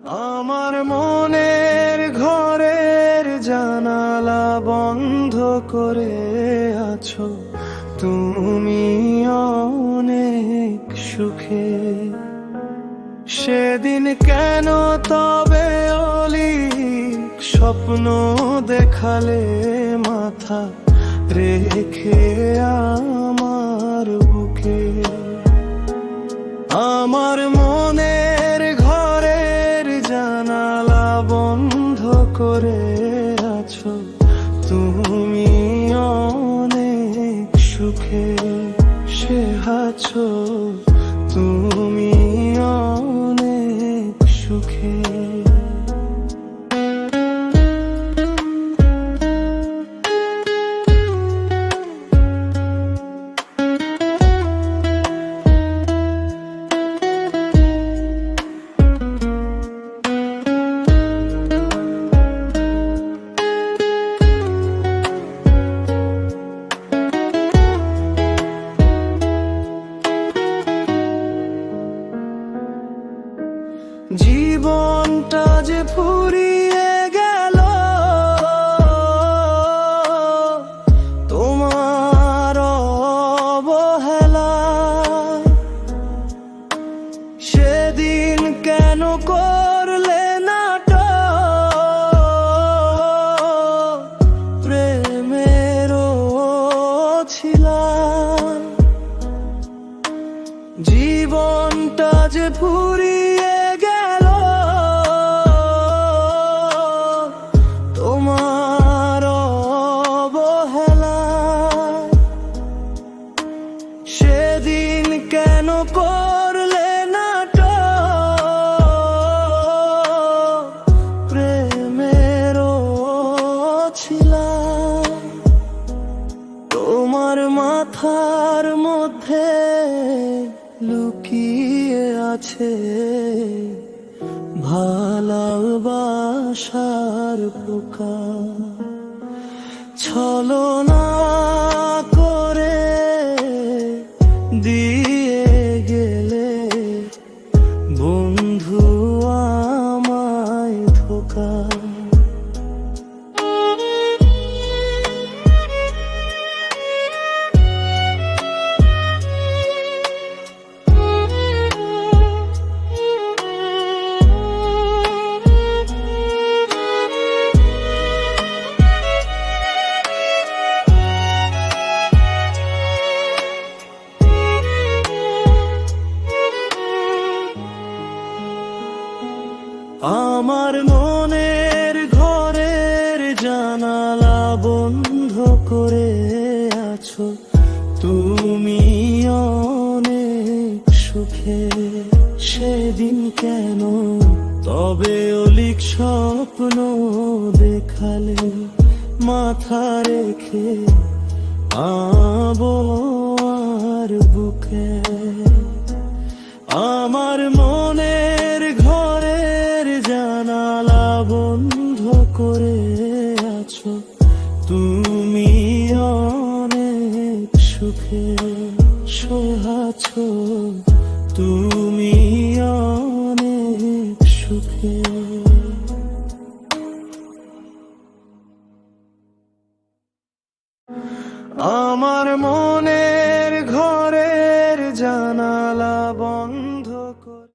আমার মনের ঘরের জানালা বন্ধ করে আছো তুমি অনেক সুখে। সেদিন কেন তবে অলিক স্বপ্ন দেখালে মাথা রেখে আমার বুকে। আমার মনের ঘরের জানালা বন্ধ করে আছো তুমি অনেক সুখে। সে আছো তুমি অনেক সুখে। জীবনটা যে ফুরিয়ে গেল তোমার অবহেলায়। সেদিন কেন করলে নাটক প্রেমেরও ছিলাম। জীবনটা যে ফুরিয়ে তোমার অবহেলায়। সেদিন কেন করলে নাটক প্রেমেরও ছিলাম। তোমার মাথার মধ্যে লুকিয়ে আছে ভালোবাসার পোকা। ছলনা করে দিয়ে গেলে বন্ধু আমায় ধোঁকা। আমার মনের ঘরের জানালা বন্ধ করে আছো তুমি অনেক সুখে। সেদিন কেন তবে অলিক স্বপ্ন দেখালে মাথা রেখে আর বুকে। আমার মনের ঘরের জানালা বন্ধ করে আছো তুমি অনেক সুখে। সে আছো